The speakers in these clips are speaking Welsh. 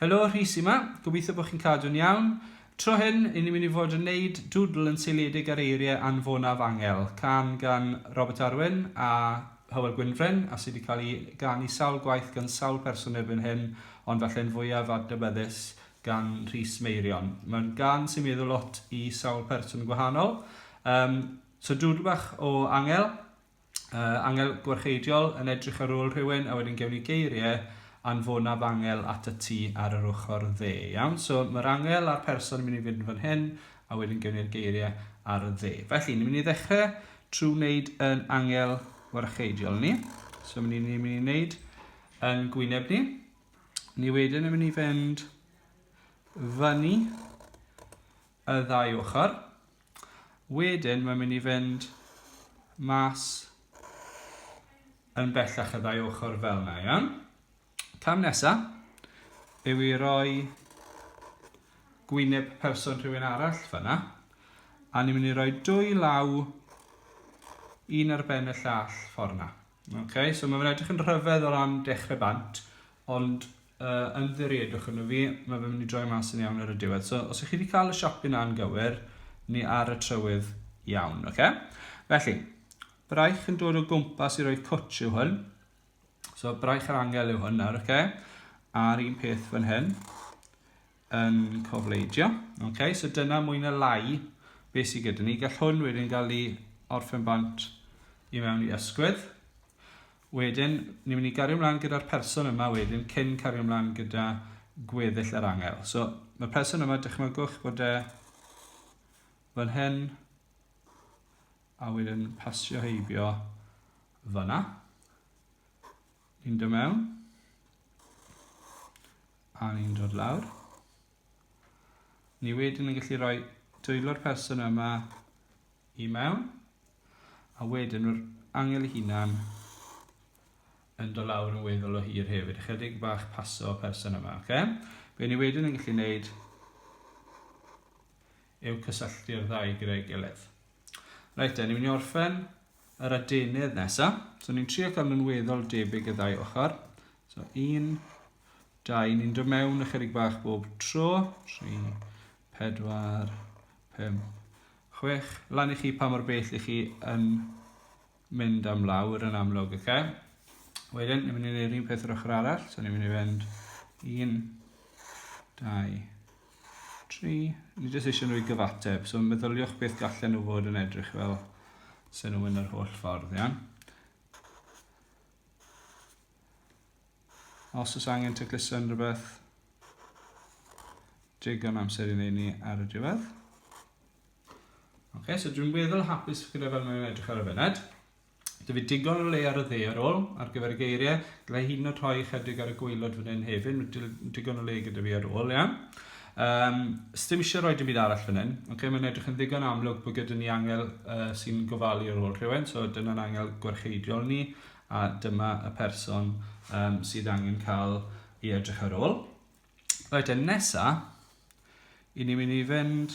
Helo, Rhys yma. Gobeithio bod chi'n cadw'n iawn. Tro hyn, ni'n mynd i fod yn gwneud dwdl yn seiliedig ar eiriau Anfonaf Angel, can gan Robat Arwyn a Hywel Gwynfryn, a sydd wedi cael ei ganu sawl gwaith gan sawl person erbyn hyn, ond falle'n fwyaf adnabyddus gan Rhys Meirion. Mae'n gan sy'n meddwl lot i sawl person gwahanol. So dwdl bach o Angel, Angel gwarcheidiol yn edrych ar ôl rhywun, a wedyn gewn ni geiriau Anfonaf Angel at y tŷ ar yr ochr dde. Iawn? So mae'r angel a'r person yn mynd i fynd fan hyn, a wedyn gewn ni'r geiriau ar y dde. Felly, ni'n mynd i ddechrau trwy wneud yn angel gwarcheidiol ni. So ni'n mynd i wneud yn gwyneb ni. Ni wedyn yn mynd i fynd fyny y ddau ochr. Wedyn mae'n mynd i fynd mas yn bellach y ddau ochr fel yna, iawn? Cam nesaf yw i roi gwyneb person rhywun arall fyna, a ni'n mynd i roi dwy law un ar ben y llall ffordd yna. Okay? So mae'n edrych yn rhyfedd o ran dechrau bant, ond ymddiriedwch yn fi, mae'n mynd i droi mas yn iawn ar y diwedd. So os ych chi wedi cael y siop yna'n gywir, ni ar y trywydd iawn. Okay? Felly, braich yn dod o gwmpas i roi cwtch yw hwn. So braich yr angel yw hwn nawr, okay? A'r un peth fan hyn yn cofleidio. Okay? So dyna mwy na lai beth sydd gyda ni. Gall hwn wedyn gael ei orffen bant i mewn i ysgwydd. Wedyn, ni'n mynd i gario ymlaen gyda'r person yma wedyn cyn cario ymlaen gyda gweddill yr angel. So mae'r person yma, dychmygwch bod e fan hyn a wedyn pasio heibio fyna. Ni'n dod mewn, a ni'n dod lawr. Ni wedyn yn gallu rhoi dwylo'r person yma i mewn, a wedyn mae'r angel ei hunan yn dod lawr yn weddol o hir hefyd. Chydig bach paso o person yma, okay? Be ni wedyn yn gallu gwneud yw cysylltu'r ddau gyda'i gilydd. Reit, ni'n mynd i orffen yr adenydd nesaf. So ni'n trio cael yn weddol debyg y ddau ochr. So 1, 2, ni'n dod mewn ychydig bach bob tro. 3, 4, 5, 6. Lan i chi pa mor bell i chi yn mynd am lawr yn amlwg, okay? Wedyn, ni'n mynd i wneud un peth yr ochr arall. So ni'n mynd i fynd 1, 2, 3. Ni jyst eisiau nhw i gyfateb. So meddyliwch beth gallen nhw fod yn edrych fel sy'n nhw yn yr holl ffordd, iawn. Os oes angen tecluso yn rhywbeth, digon amser i wneud ni ar y diwedd. Okay, so dwi'n weddol hapus gyda fel mae'n edrych ar y funud. Dy fi digon o le ar y dde ar ôl, ar gyfer y geiriau. Gyda hyn o rhoi chydig ar y gwaelod fan hyn hefyd, digon o le gyda fi ar ôl, iawn. Sdim eisiau rhoi dim byd arall fan hyn. Okay, mae'n edrych yn ddigon amlwg bod gyda ni angel sy'n gofalu ar ôl rhywun. So dyna'n angel gwarcheidiol ni, a dyma y person sydd angen cael i edrych ar ôl. Reit, nesa, i ni'n mynd i fynd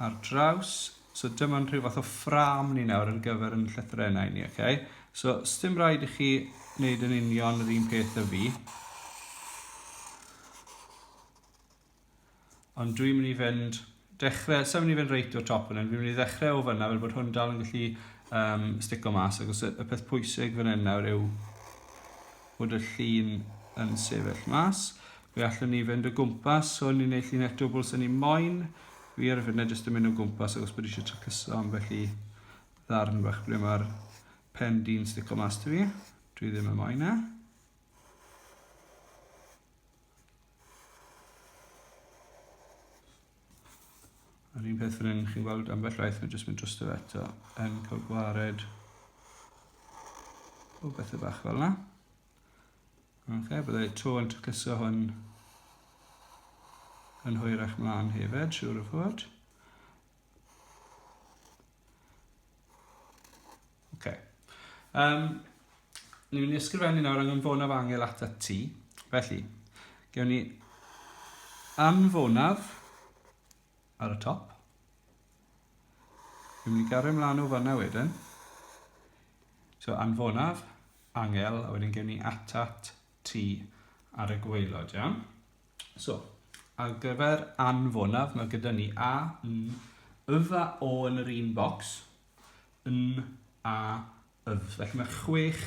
ar draws. So dyma'n rhyw fath o ffram ni nawr ar gyfer yn llythrennau ni. Okay? So sdim rhaid i chi wneud yn union yr un peth y fi. Ond dwi'n mynd i fynd, sa'n mynd i fynd reit o'r top yna, dwi'n mynd i ddechrau o fyna fel bod hwn dal yn gallu stico mas, ac os y peth pwysig fan hyn nawr yw bod y llun yn sefyll mas. Fe allwn ni fynd o gwmpas, so ni'n neud llun eto bwls yn ei moyn. Fi ar y fyna jyst yn mynd o gwmpas, ac os bod eisiau trycyso am felly ddarn bach ble mae'r pen di'n stico mas dy fi. Dwi ddim yn moyn e. Yr un peth fan hyn chi'n gweld ambell waith, mae'n jyst mynd drosto fe eto yn cael gwared o bethau bach fel yna. Okay, byddai to yn trycyso hwn yn hwyrach mlaen hefyd, siŵr o fod. Okay. Ni'n mynd i ysgrifennu nawr Anfonaf Angel at y tŷ. Felly, gewn ni Anfonaf ar y top. Dwi'n mynd i gario ymlaen o fanna wedyn. So Anfonaf, Angel, a wedyn gewn ni atat, T ar y gwaelod, iawn. So, ar gyfer anfonaf, mae gyda ni A, N, Yf a O yn yr un bocs, N, A, Yf. Felly mae 6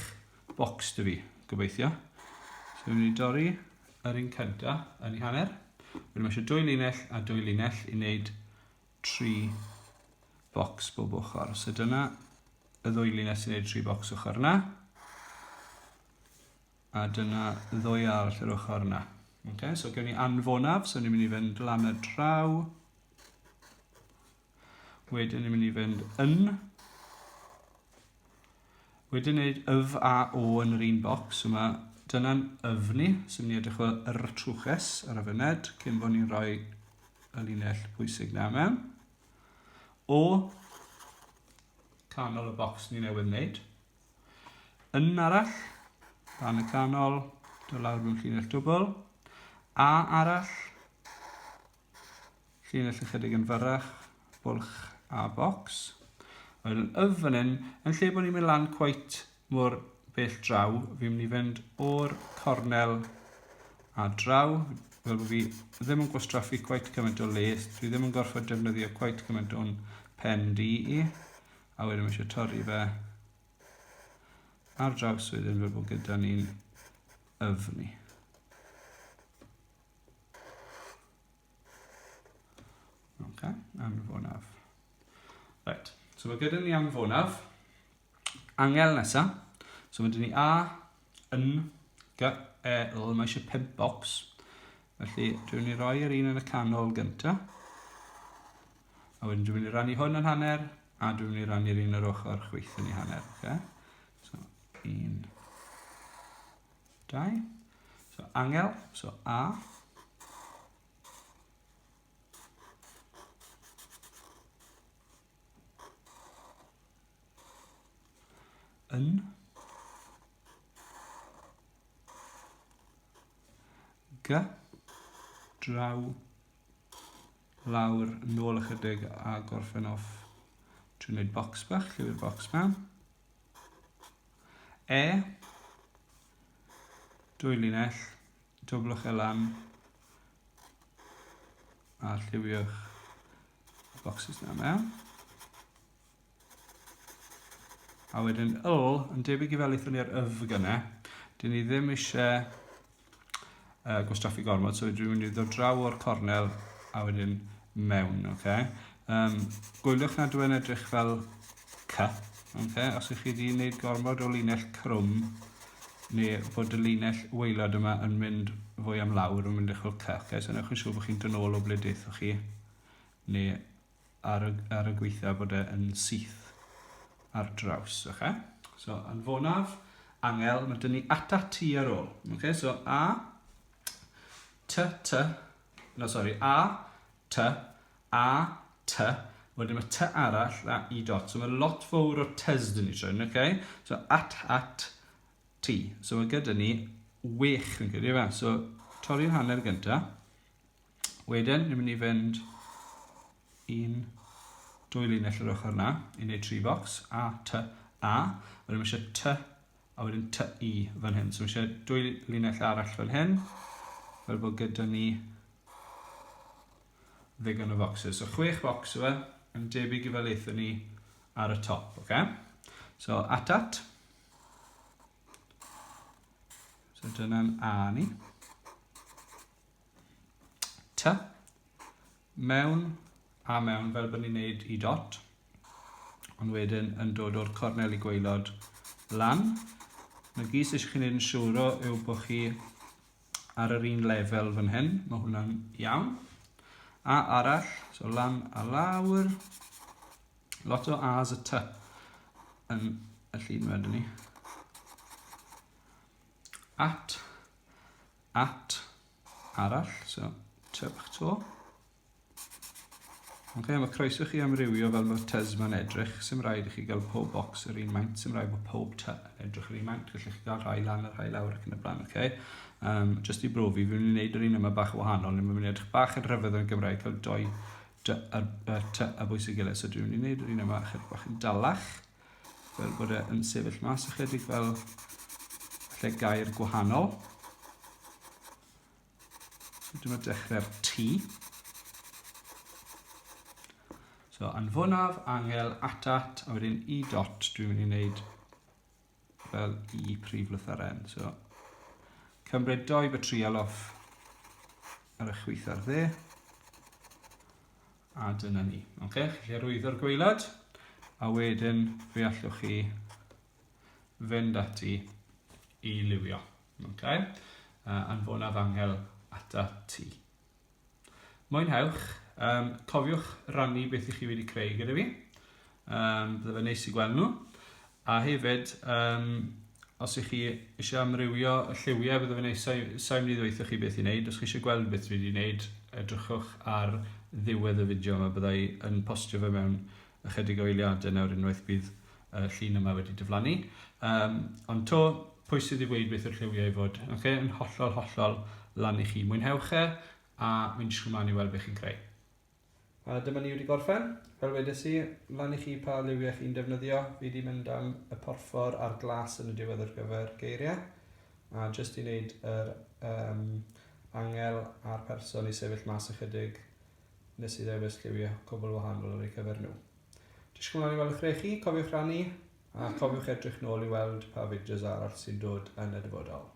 bocs dy fi, gobeithio. So, fi'n mynd i dorri yr un cyntaf yn ei hanner. Wedyn mae eisiau 2 linell a 2 linell i wneud 3 bocs bob ochr. So dyna y 2 linell sy'n wneud 3 bocs ochr yna. A dyna y 2 arall yr ochr yna. Okay, so gewn ni anfonaf, so ni'n mynd i fynd lan y draw. Wedyn ni'n mynd i fynd yn. Wedyn wneud Yf a O yn yr un bocs. So mae dyna'n yfni, so ni'n edrych fel yr trwches ar y fyned, cyn bod ni'n rhoi y linell pwysig na mewn. O, canol y bocs ni newydd wneud. Yn arall, dan y canol, do lawr mewn llinell dwbl. A arall, llinell ychydig yn fyrrach, bwlch a bocs. Wedyn Yf fan hyn, yn lle bod ni'n mynd lan cweit mor bell draw, fi'n mynd i fynd o'r cornel a draw, fel bod fi ddim yn gwastraffu cweit cymaint o les, dwi ddim yn gorfod defnyddio cweit cymaint o'n pen di i, a wedyn mae eisiau torri fe ar draws wedyn fel bod gyda ni'n yfni. Ok, anfonaf. Right, so mae gyda ni anfonaf. Angel nesaf. So mae dyn ni A, N, G, E, L, mae eisiau 5 bocs. Felly dwi'n ni roi yr un yn y canol gyntaf. A wedyn dwi'n ni rannu hwn yn hanner, a dwi'n ni rannu'r un yr ochr chwith yn ei hanner. Okay? So 1, 2. So angel, so A. N. G, draw, lawr, nôl ychydig a gorffen off trwy wneud bocs bach, lliw'r bocs mewn. E, 2 linell, dwblwch e lan a lliwiwch y bocsys yna mewn. A wedyn L, yn debyg i fel eithon ni ar Yf gyna, dyn ni ddim eisiau gwastraffu gormod, so dwi'n mynd i ddod draw o'r cornel a wedyn mewn, okay? Gwylwch na dwi'n edrych fel C, okay? Os ych chi wedi gwneud gormod o linell crwm, neu bod y linell waelod yma yn mynd fwy am lawr, yn mynd eich fel C, okay? So newch yn siŵr bod chi'n dod nôl o ble deithwch chi, neu ar y gweithio bod e'n syth ar draws, okay? So, anfonaf, angel, mae dyn ni ata T ar ôl, okay? So, A, T, A, T, A, T, wedyn mae T arall a I dot. So mae lot fawr o T's dyn ni trwy'n, okay? So at, T. So mae gyda ni 6 yn gyda fe. So torri'r hanner gyntaf. Wedyn, ni'n mynd i fynd 1, 2 linell yr ochr yna, i wneud 3 bocs. A, T, A. Wedyn mae eisiau T, a wedyn T, I fan hyn. So mae eisiau 2 linell arall fan hyn. Fel bod gyda ni ddigon o bocsys. So 6 bocs yma yn debyg i fel eithon ni ar y top. Okay? So at. So dyna'n A ni. T. Mewn a mewn fel bod ni'n neud I dot. Ond wedyn yn dod o'r cornel I gwaelod lan. Mae gys eisiau chi'n neud yn siŵr o yw bod chi ar yr un lefel fan hyn, mae hwnna'n iawn. A arall, so lan a lawr. Lot o A's a T yn y llun wedyn ni. At, arall, so T bach to. Okay, mae croeso chi amrywio fel mae'r T's ma'n edrych. Sym rhaid i chi gael pob bocs yr un maint. Sym rhaid bod pob T yn edrych yr un maint. Gallech chi gael rhai lan a rhai lawr ac yn y blaen. Okay? Just i brofi, fi'n mynd i wneud yr un yma bach wahanol. Ni'n mynd i edrych bach yn rhyfedd yn Gymraeg, cael 2 T a bwys i gilydd. So dwi'n mynd i wneud yr un yma chydig bach yn dalach. Fel bod e'n sefyll mas ychydig fel lle gair gwahanol. Dyma dechrau'r T. So, Anfonaf Angel atat, a wedyn I dot dwi'n mynd i wneud fel I prif lythyren. So, cymryd 2 betriol off ar y chwith ar dde. A dyna ni. Okay? Felly arwyddo'r gwaelod. A wedyn fe allwch chi fynd ati I liwio. Okay? Anfonaf Angel atat T. Mwynhewch. Cofiwch rannu beth ych chi wedi creu gyda fi. Bydde fe neis I gweld nhw. A hefyd, os ych chi eisiau amrywio y lliwiau, bydde fe neis sa'n mynd I ddweithio chi beth I wneud. Os chi eisiau gweld beth fi wedi wneud, edrychwch ar ddiwedd y fideo yma. Byddai yn postio fe mewn ychydig o eiliadau nawr unwaith bydd llun yma wedi diflannu. Ond to, pwy sydd I weid beth yw'r lliwiau I fod. Okay? Yn hollol lan I chi. Mwynhewch a mynd disgwyl mlaen I weld beth chi'n creu. A dyma ni wedi gorffen. Fel wedes I, lan I chi pa liwiau chi'n defnyddio. Fi wedi mynd am y porffor a'r glas yn y diwedd ar gyfer geiriau. A jyst I wneud yr angel a'r person I sefyll mas ychydig. Nes I ddewis lliwiau cwbl wahanol ar ei cyfer nhw. Disgwyl mlaen I weld eich chi, cofiwch rannu. A cofiwch edrych nôl I weld pa fideos arall sy'n dod yn y dyfodol.